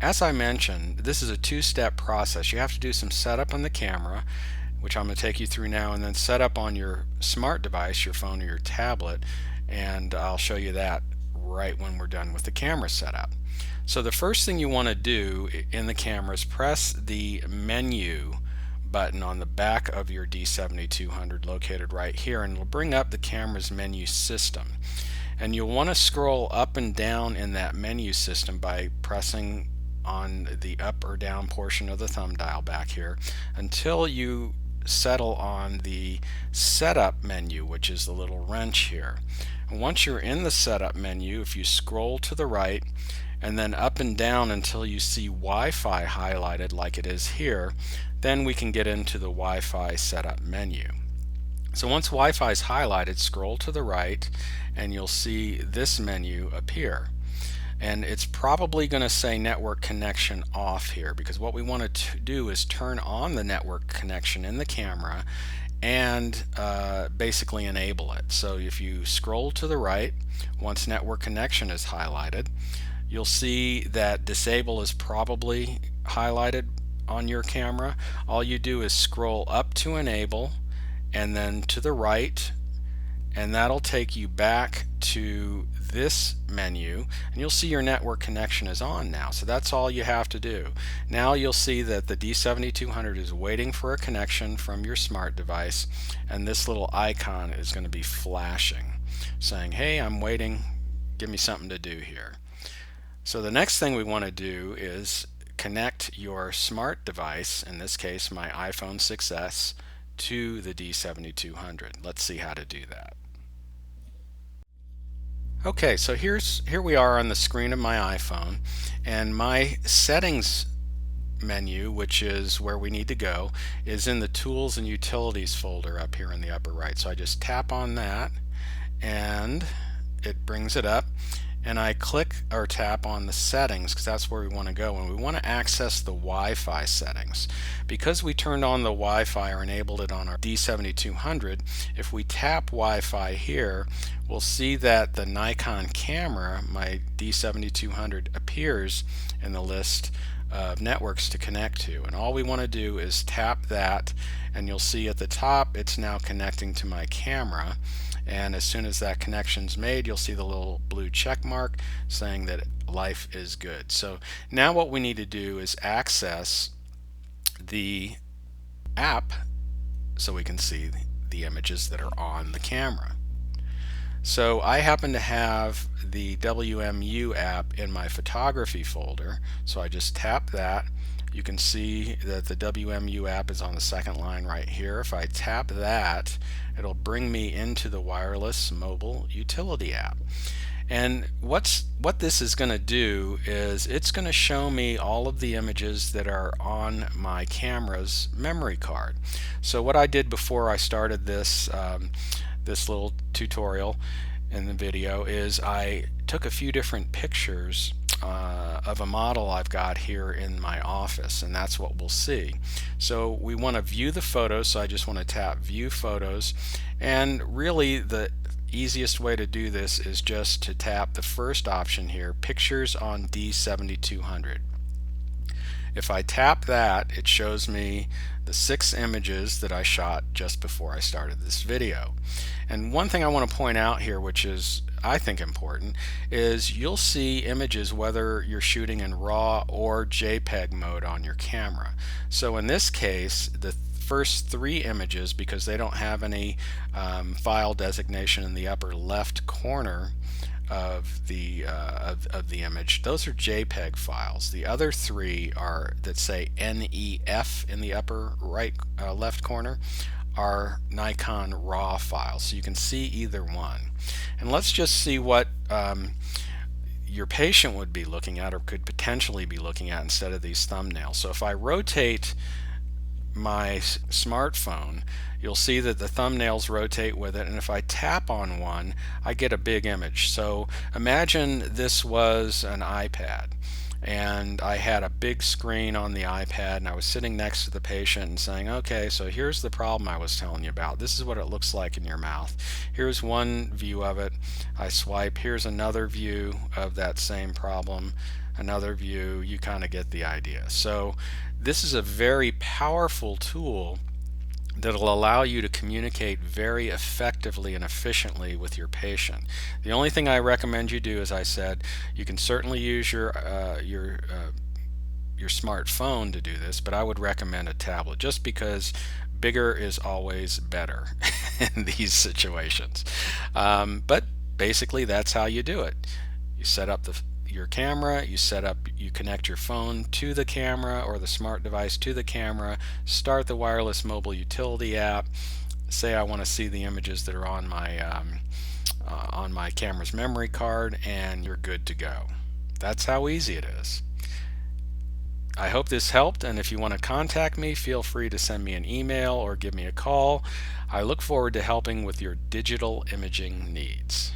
As I mentioned, this is a two-step process. You have to do some setup on the camera, which I'm going to take you through now, and then set up on your smart device, your phone or your tablet, and I'll show you that right when we're done with the camera setup. So the first thing you want to do in the camera is press the menu button on the back of your D7200 located right here, and it'll bring up the camera's menu system. And you'll want to scroll up and down in that menu system by pressing on the up or down portion of the thumb dial back here until you settle on the setup menu, which is the little wrench here. And once you're in the setup menu, if you scroll to the right and then up and down until you see Wi-Fi highlighted like it is here, then we can get into the Wi-Fi setup menu. So once Wi-Fi is highlighted, scroll to the right and you'll see this menu appear. And it's probably going to say network connection off here, because what we want to do is turn on the network connection in the camera and basically enable it. So if you scroll to the right, once network connection is highlighted, you'll see that disable is probably highlighted on your camera. All you do is scroll up to enable and then to the right, and that'll take you back to this menu, and you'll see your network connection is on now. So that's all you have to do. Now you'll see that the D7200 is waiting for a connection from your smart device, and this little icon is going to be flashing saying, hey, I'm waiting, give me something to do here. So the next thing we want to do is connect your smart device, in this case my iPhone 6s, to the D7200. Let's see how to do that. Okay, so here we are on the screen of my iPhone, and my settings menu, which is where we need to go, is in the Tools and Utilities folder up here in the upper right. So I just tap on that and it brings it up, and I click or tap on the settings because that's where we want to go, and we want to access the Wi-Fi settings. Because we turned on the Wi-Fi or enabled it on our D7200, if we tap Wi-Fi here, we'll see that the Nikon camera, my D7200, appears in the list of networks to connect to, and all we want to do is tap that, and you'll see at the top it's now connecting to my camera. And as soon as that connection's made, you'll see the little blue check mark saying that life is good. So now what we need to do is access the app so we can see the images that are on the camera. So I happen to have the WMU app in my photography folder, so I just tap that. You can see that the WMU app is on the second line right here. If I tap that, it'll bring me into the wireless mobile utility app. And what this is going to do is it's going to show me all of the images that are on my camera's memory card. So what I did before I started this this little tutorial in the video is I took a few different pictures of a model I've got here in my office, and that's what we'll see. So we want to view the photos, so I just want to tap view photos, and really the easiest way to do this is just to tap the first option here, pictures on D7200. If I tap that, it shows me the 6 images that I shot just before I started this video. And one thing I want to point out here, which is I think important, is you'll see images whether you're shooting in RAW or JPEG mode on your camera. So in this case, the first 3 images, because they don't have any file designation in the upper left corner of the image, those are JPEG files. The other 3 are that say NEF in the upper right left corner are Nikon RAW files, so you can see either one. And let's just see what your patient would be looking at or could potentially be looking at instead of these thumbnails. So if I rotate my smartphone, you'll see that the thumbnails rotate with it, and if I tap on one, I get a big image. So imagine this was an iPad, and I had a big screen on the iPad, and I was sitting next to the patient and saying, okay, so here's the problem I was telling you about. This is what it looks like in your mouth. Here's one view of it. I swipe. Here's another view of that same problem. another view. You kind of get the idea. So this is a very powerful tool that'll allow you to communicate very effectively and efficiently with your patient. The only thing I recommend you do, as I said, you can certainly use your smartphone to do this, but I would recommend a tablet just because bigger is always better in these situations. But basically, that's how you do it. You set up your camera, you connect your phone to the camera or the smart device to the camera, start the wireless mobile utility app, say I want to see the images that are on my camera's memory card, and you're good to go. That's how easy it is. I hope this helped, and if you want to contact me, feel free to send me an email or give me a call. I look forward to helping with your digital imaging needs.